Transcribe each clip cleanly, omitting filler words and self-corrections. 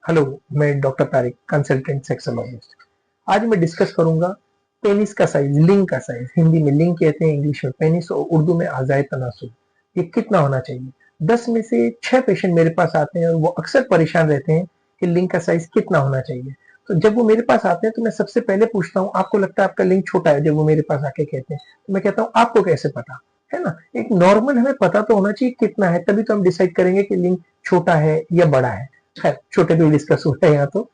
Hello, मैं doctor Tariq, consultant sexologist. आज मैं डिस्कस करूंगा पेनिस का साइज, लिंग का साइज। हिंदी में लिंग कहते हैं, इंग्लिश में पेनिस और उर्दू में आज़ाए तनासुल। ये कितना होना चाहिए? 10 में से 6 पेशेंट मेरे पास आते हैं और वो अक्सर परेशान रहते हैं कि लिंग का साइज कितना होना चाहिए। तो जब वो मेरे पास आते हैं तो मैं सबसे पहले पूछता हूँ, आपको लगता है आपका लिंग छोटा है? जब वो मेरे पास आके कहते हैं तो मैं कहता हूँ, आपको कैसे पता? है ना, एक नॉर्मल हमें पता तो होना चाहिए कितना है, तभी तो हम डिसाइड करेंगे कि लिंग छोटा है या बड़ा है। खैर, छोटे पे डिस्कस हो रहा है यहाँ तो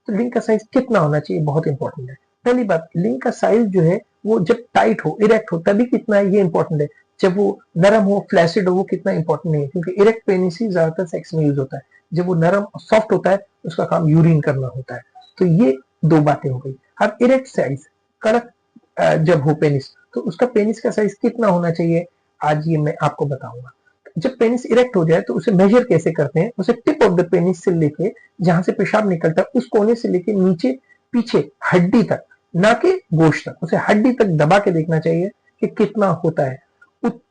लिंक का साइज कितना होना चाहिए बहुत इंपॉर्टेंट है। पहली बात, लिंक का साइज जो है वो जब टाइट हो, इरेक्ट हो, तभी कितना है ये इंपॉर्टेंट है। जब वो नरम हो, फ्लैसिड हो, वो कितना इंपॉर्टेंट नहीं है, क्योंकि इरेक्ट पेनिस ही ज्यादातर सेक्स में यूज होता है। जब वो नरम और सॉफ्ट होता है उसका काम यूरिन करना होता है। तो ये दो बातें हो गई। अब इरेक्ट साइज, कड़क जब हो पेनिस, तो उसका पेनिस का साइज कितना होना चाहिए, आज ये मैं आपको बताऊंगा। जब पेनिस इरेक्ट हो जाए तो उसे मेजर कैसे करते हैं? उसे टिप ऑफ द पेनिस से लेके, जहां से पेशाब निकलता है उस कोने से लेके नीचे पीछे हड्डी तक, ना कि गोश्त तक, उसे हड्डी तक दबा के देखना चाहिए कि कितना होता है।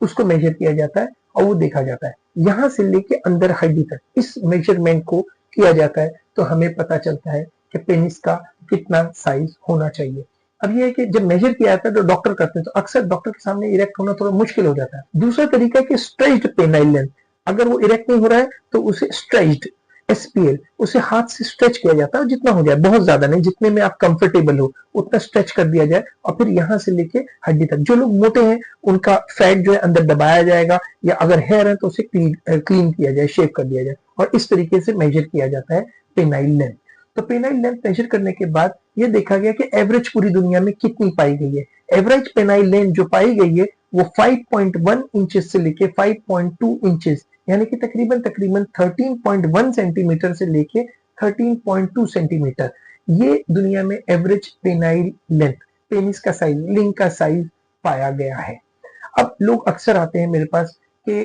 उसको मेजर किया जाता है और वो देखा जाता है। यहां से लेके अंदर हड्डी तक इस मेजरमेंट को किया जाता है, तो हमें पता चलता है कि पेनिस का कितना साइज होना चाहिए। अब ये है कि जब मेजर किया जाता है तो डॉक्टर करते हैं, तो अक्सर डॉक्टर के सामने इरेक्ट होना थोड़ा मुश्किल हो जाता है। दूसरा तरीका है कि स्ट्रेच्ड पेनाइल लेंथ। अगर वो इरेक्ट नहीं हो रहा है तो उसे स्ट्रेच्ड, एसपीएल, उसे हाथ से स्ट्रेच किया जाता है, जितना हो जाए, बहुत ज्यादा नहीं, जितने में आप कंफर्टेबल हो उतना स्ट्रेच कर दिया जाए, और फिर यहां से लेके हड्डी तक। जो लोग मोटे हैं उनका फैट जो है अंदर दबाया जाएगा, या अगर हेयर है तो उसे क्लीन किया जाए, शेव कर दिया जाए, और इस तरीके से मेजर किया जाता है पेनाइल लेंथ। तो पेनाइल लेंथ मेजर करने के बाद ये देखा गया कि एवरेज पूरी दुनिया में कितनी पाई गई है। एवरेज पेनाइल लेंथ जो पाई गई है वो 5.1 इंचेस से लेके 5.2 इंचेस, यानी कि तकरीबन तकरीबन 13.1 सेंटीमीटर से लेके 13.2 सेंटीमीटर, ये दुनिया में एवरेज पेनाइल लेंथ, पेनिस का साइज, लिंग का साइज पाया गया है। अब लोग अक्सर आते हैं मेरे पास कि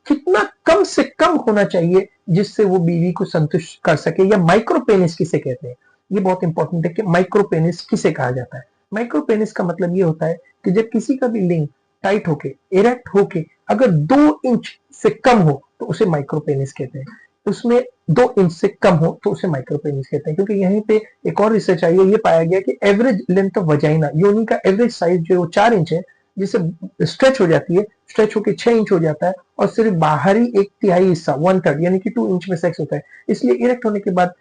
कितना कम से कम होना चाहिए जिससे वो बीवी को संतुष्ट कर सके, या माइक्रो पेनिस किसे कहते हैं। ये बहुत इंपॉर्टेंट है कि माइक्रो पेनिस किसे कहा जाता है। माइक्रो पेनिस का मतलब ये होता है कि जब किसी का भी लिंग टाइट होके, इरेक्ट होके अगर 2 इंच से कम हो तो उसे माइक्रो पेनिस कहते हैं। उसमें 2 इंच से कम हो तो उसे माइक्रो पेनिस कहते हैं। क्योंकि यहीं पे एक और रिसर्च आई है, ये पाया गया कि एवरेज लेंथ ऑफ वजाइना, योनि का एवरेज साइज जो है वो 4 इंच है, जिससे स्ट्रेच हो जाती है, स्ट्रेच होकर 6 इंच हो जाता है, और सिर्फ बाहरी 1/3 हिस्सा, 1/3 यानी कि 2 इंच में सेक्स होता है। इसलिए इरेक्ट होने के बाद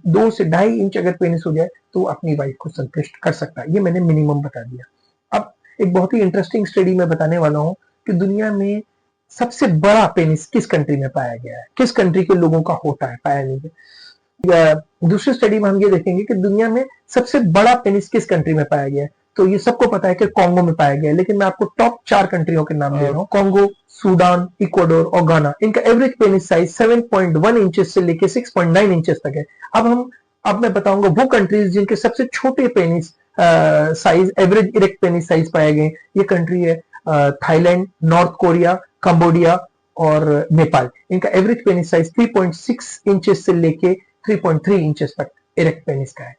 2 से 2.5 इंच अगर पेनिस हो जाए तो वो अपनी वाइफ को संतुष्ट कर सकता है। ये मैंने मिनिमम बता दिया। अब एक बहुत ही इंटरेस्टिंग स्टडी में बताने वाला हूँ कि दुनिया में सबसे बड़ा पेनिस किस कंट्री में पाया गया है, किस कंट्री के लोगों का होता है, पाया नहीं है। दूसरी स्टडी में हम ये देखेंगे कि दुनिया में सबसे बड़ा पेनिस किस कंट्री में पाया गया है। तो ये सबको पता है कि कॉन्गो में पाया गया है, लेकिन मैं आपको टॉप 4 कंट्रियों के नाम दे रहा हूँ। कॉन्गो, सूडान, इक्वाडोर और गाना। इनका एवरेज पेनिस साइज 7.1 इंचेस से लेके 6.9 इंचेस तक है। अब मैं बताऊंगा वो कंट्रीज जिनके सबसे छोटे penis size, average erect penis size पाए गए। ये कंट्री है थाईलैंड, नॉर्थ कोरिया, कंबोडिया और नेपाल। इनका एवरेज पेनिस साइज 3.6 इंचेस से लेके 3.3 इंचेस तक इरेक्ट पेनिस का है।